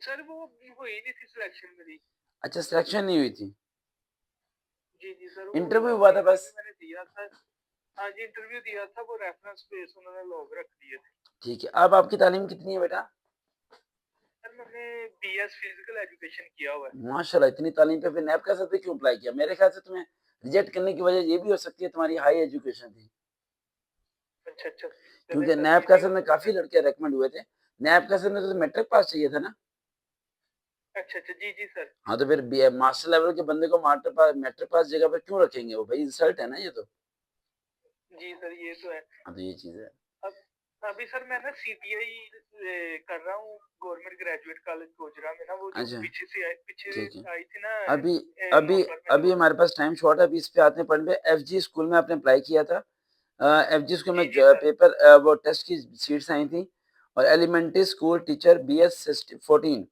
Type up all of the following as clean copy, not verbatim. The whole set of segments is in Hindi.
सर वो हुई नहीं थी सिलेक्शन मेरी। अच्छा, सिलेक्शन नहीं हुई थी। जी, जी सर, वो इंटरव्यू हुआ अपने था घर बस। में मैंने दिया था। हाँ जी, इंटरव्यू दिया था, वो रेफरेंस बेस उन्होंने लोग रख दिए थे। ठीक है, अब आपकी तालीम कितनी है बेटा? सर मैंने बीएस फिजिकल एजुकेशन किया हुआ है। माशाल्लाह, इतनी तालीम पे फिर नैब का सर्टिफिकेट क्यों अप्लाई किया? मेरे ख्याल से तुम्हें रिजेक्ट करने की वजह ये भी हो सकती है तुम्हारी हाई एजुकेशन थी। अच्छा, अच्छा। चलें क्योंकि सर, नैब ये का भी असल हो में सकता काफ़ी है। लड़के रिकमेंड हुए थे। नैब का असल में तो मैट्रिक पास चाहिए था ना? अच्छा, अच्छा। जी, जी सर। हाँ, तो फिर बी मास्टर लेवल के बंदे को मैट्रिक पास जगह पे क्यों रखेंगे वो? भाई इंसल्ट है ना ये तो। जी सर, ये तो है। हाँ, तो ये चीज़ है। अब अभी सर मैं ना सीटीआई कर रहा हूँ गवर्नमेंट ग्रेजुएट कॉलेज गोजरा में ना, वो जो अच्छा, पीछे ठीक है। आई थी ना अभी अभी नवंबर में अभी जो। हमारे पास टाइम शॉर्ट है, अभी इस पे आते हैं पॉइंट पे। एफजी स्कूल में आपने अप्लाई किया था। एफजी स्कूल में जी, जी सर। पेपर वो टेस्ट की सीट्स आई थी। और एलिमेंट्री स्कूल टीचर बीएस 14,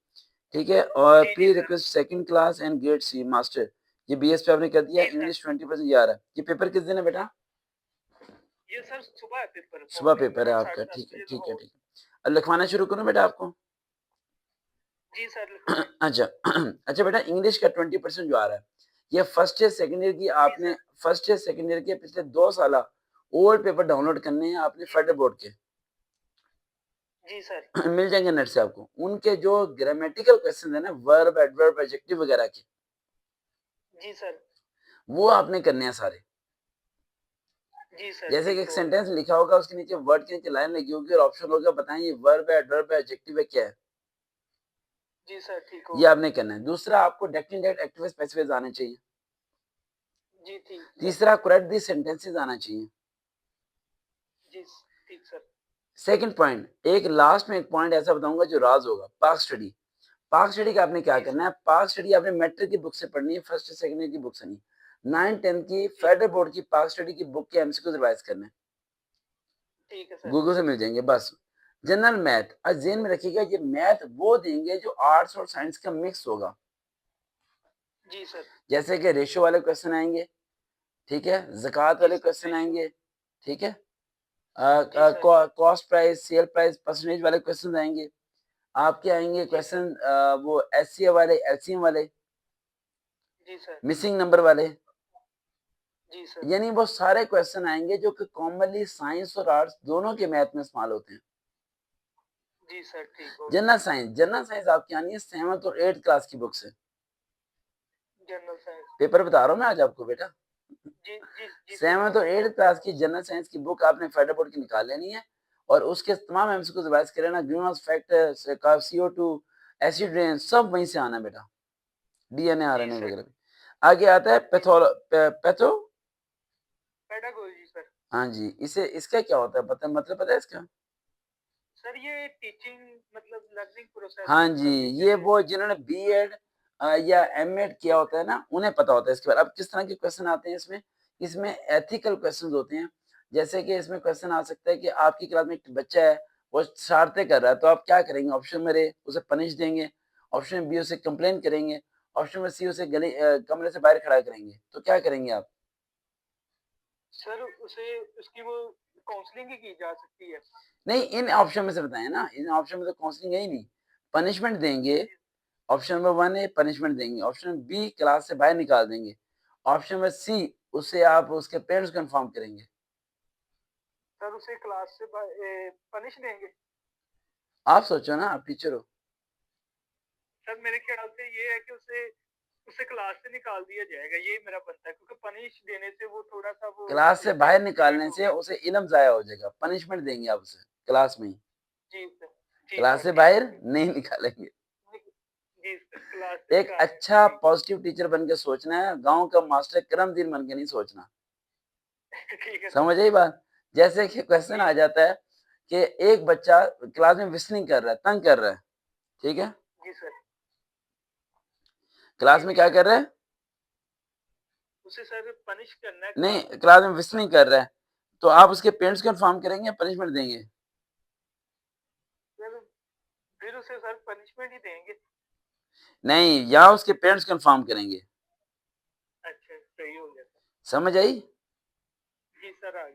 ठीक है। और जी, जी प्री sir. Request second class and grade C master, ये बीएस पे आपने कर दिया। जी सर। इंग्लिश 20% ये आ रहा है। ये पेपर किस दिन है बेटा? ये सर सुबह है पेपर, सुबह मॉर्निंग पेपर है में आपका, 10:30 ठीक है, बजे ठीक है, लाहौर। ठीक है। अब लिखवाना शुरू करूँ बेटा आपको? जी सर, लिखवाएँ। अच्छा। अच्छा बेटा, इंग्लिश का 20% जो आ रहा है, ये फर्स्ट ईयर सेकंड ईयर की जी आपने sir. First year second year के पिछले 2 साल ओल्ड पेपर डाउनलोड करने हैं आपने जी, फेडरल बोर्ड के। जी सर। मिल जाएंगे नेट से आपको। उनके जो ग्रामेटिकल क्वेश्चन है ना, वर्ब एडवर्ब एडजेक्टिव वगैरह के, जी सर। वो आपने करने हैं सारे। जी सर, जैसे कि ठीक एक हो गया। सेंटेंस लिखा होगा, उसके नीचे वर्ड के नीचे लाइन लगी होगी और ऑप्शन होगा, बताएं ये वर्ब है एडवर्ब है एडजेक्टिव है क्या है। जी सर, ठीक हो ये गया। आपने करना है। दूसरा, आपको डायरेक्ट इनडायरेक्ट एक्टिव स्पेसिफाइज आने चाहिए। जी, ठीक सर। तीसरा, करेक्ट दी सेंटेंसेस आना चाहिए। जी, ठीक सर। सेकंड पॉइंट, एक लास्ट में एक पॉइंट ऐसा बताऊंगा जो राज होगा, पाक स्टडी। पाक स्टडी का आपने क्या जी करना सर। है? पाक स्टडी आपने मैट्रिक की बुक से पढ़नी है, फर्स्ट सेकंड ईयर की बुक से नहीं। 9 10 की जी, फेडरल बोर्ड की पाक स्टडी की बुक के एमसीक्यू रिवाइज करने हैं। ठीक है सर। गूगल से मिल जाएंगे बस। जनरल मैथ, और जेन में रखिएगा, ये मैथ वो देंगे जो आर्ट्स और साइंस का मिक्स होगा। जी सर। जैसे कि रेशो वाले क्वेश्चन आएंगे, ठीक है, ज़कात जी वाले सर, क्वेश्चन रेशो। आएंगे, ठीक है, जी sir. Cost price sell price percentage वाले क्वेश्चन आएंगे। आपके आएंगे जी सर। क्वेश्चन वो एचसीएफ वाले, एलसीएम वाले, जी सर। मिसिंग नंबर वाले। जी सर। यानी वो सारे क्वेश्चन आएंगे जो कि कॉमनली साइंस और आर्ट्स दोनों के मैथ में इस्तेमाल होते हैं। जी सर, ठीक हो गया। जनरल साइंस आपकी आनी है 7th और 8th क्लास की बुक से। General science. पेपर बता रहा हूँ मैं आज आपको बेटा। जी, जी, जी सर, 7th और समझ गया 8th मैं। क्लास की जनरल साइंस की बुक आपने फेडरल बोर्ड की निकाल लेनी है। और उसके तमाम एमसीक्यू रिवाइज कर लेना। Green house factor, CO2, acid rain, सब वहीं से आना बेटा। डीएनए जी आरएनए सर। वगैरह। आगे आता है जी सर। पैथो। Pedagogy sir. हाँ जी, इसे इसका क्या होता है पता, मतलब पता है इसका? सर ये टीचिंग मतलब लर्निंग प्रोसेस हाँ को जी, करने के ये लिए। वो जिन्होंने बीएड या एमएड किया जी होता सर। है ना, उन्हें पता होता है इसके बारे में। अब किस तरह के क्वेश्चन आते हैं इसमें? इसमें एथिकल क्वेश्चंस होते हैं। जैसे कि इसमें क्वेश्चन आ सकता है कि आपकी क्लास में एक बच्चा है, वो शरारतें कर रहा है, तो आप क्या करेंगे? ऑप्शन में ए उसे पनिश देंगे, ऑप्शन बी उसे कंप्लेन करेंगे, ऑप्शन में सी उसे कमरे से बाहर खड़ा करेंगे। तो क्या करेंगे आप? सर उसे उसकी वो काउंसलिंग ही की जा सकती है। नहीं, इन ऑप्शन में से बताएं ना, इन ऑप्शन में तो काउंसलिंग है ही नहीं। पनिशमेंट देंगे। जी, ऑप्शन नंबर 1 है पनिशमेंट देंगे, ऑप्शन बी क्लास से बाहर निकाल देंगे, ऑप्शन नंबर सी उससे आप उसके पेरेंट्स को इन्फॉर्म करेंगे। सर उसे क्लास से पनिश देंगे। आप सोचो ना, आप टीचर हो। सर मेरे ख्याल से ये है कि उसे उसे क्लास से निकाल दिया जाएगा, यही मेरा बनता है, क्योंकि पनिश देने से वो थोड़ा-सा वो क्लास से बाहर डिमोटिवेट निकालने हो से गया। उसे इल्म जाया हो जाएगा। पनिशमेंट देंगे आप उसे क्लास में ही। जी सर। जी क्लास सर, से ठीक हो बाहर गया। नहीं निकालेंगे। जी सर, क्लास से एक निकाल देंगे, अच्छा ठीक है। पॉजिटिव टीचर बन के सोचना है, गांव का मास्टर करमदीन बन के नहीं सोचना। ठीक है सर। समझ आई बात? जैसे कि क्वेश्चन जी आ सर। जाता है कि एक बच्चा क्लास में विस्लिंग कर रहा है, तंग कर रहा है, ठीक है, जी सर। जी, क्लास में जी क्या सर। कर रहा है? उसे सर पनिश करना है नहीं, क्लास से क्लास बाहर में निकाल विस्लिंग के। कर रहा है, तो आप उसके पेरेंट्स को इन्फॉर्म करेंगे या पनिशमेंट देंगे? सर फिर उसे सर पनिशमेंट ही देंगे। नहीं, या उसके पेरेंट्स को इन्फॉर्म करेंगे। अच्छा, सही हो गया सर। समझ आई? जी सर, आ गई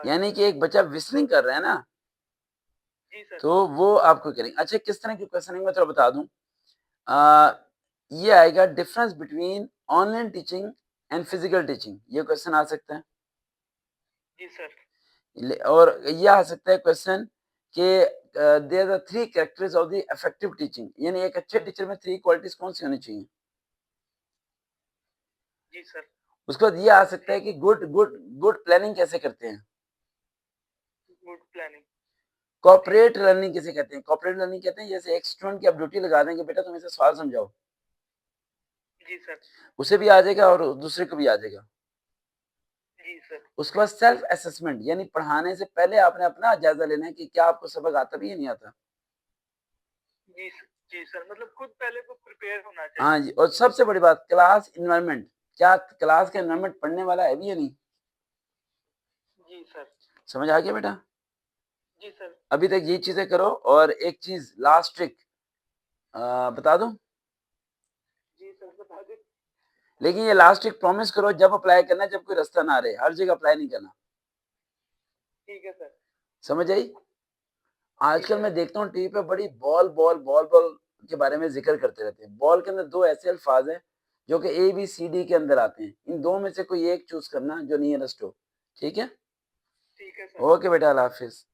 यानी सर। कि एक बच्चा विस्लिंग कर रहा है ना, जी सर। तो वो आपको करेंगे। अच्छा, किस तरह के क्वेश्चन है मैं थोड़ा बता दूं। ये आएगा difference between online teaching and physical teaching, ये क्वेश्चन आ सकता है। जी सर। और ये आ सकता है क्वेश्चन कि there are 3 characters of the effective teaching, यानी एक अच्छे टीचर में 3 क्वालिटीज कौन सी होनी चाहिए। जी सर। उसके बाद ये आ सकता है कि गुड प्लानिंग कैसे करते हैं। Good planning. कॉर्पोरेट लर्निंग किसे कहते हैं। कॉर्पोरेट लर्निंग कहते हैं जैसे एक स्टूडेंट की आप ड्यूटी लगा देंगे, बेटा तुम इसे सवाल समझाओ, जी सर। उसे भी आ जाएगा और दूसरे को भी आ जाएगा। जी सर। उसके बाद सेल्फ असेसमेंट, यानी पढ़ाने से पहले आपने अपना जायजा लेना है कि क्या आपको सबक आता भी है नहीं आता। जी सर, मतलब खुद पहले को प्रिपेयर होना चाहिए। हाँ जी, और सबसे बड़ी बात क्लास इन्वायरमेंट, क्या क्लास का इन्वायरमेंट पढ़ने वाला है भी या नहीं। जी सर। समझ आ गया बेटा। जी सर। अभी तक ये चीजें करो, और एक चीज लास्ट ट्रिक बता दूं, जी सर, बता दें। लेकिन ये लास्ट ट्रिक प्रॉमिस करो जब अप्लाई करना है, जब कोई रास्ता ना रहे, हर जगह अप्लाई नहीं करना। ठीक है सर। समझ आई। जी आजकल सर। मैं देखता हूँ टीवी पे बड़ी बॉल के बारे में जिक्र करते रहते हैं। बॉल के अंदर 2 ऐसे अल्फाज हैं जो कि ABCD के अंदर आते हैं। इन 2 में से कोई एक चूज करना जो नियरेस्ट हो। ठीक है। ठीक है सर। ओके बेटा, अल्लाह हाफिज।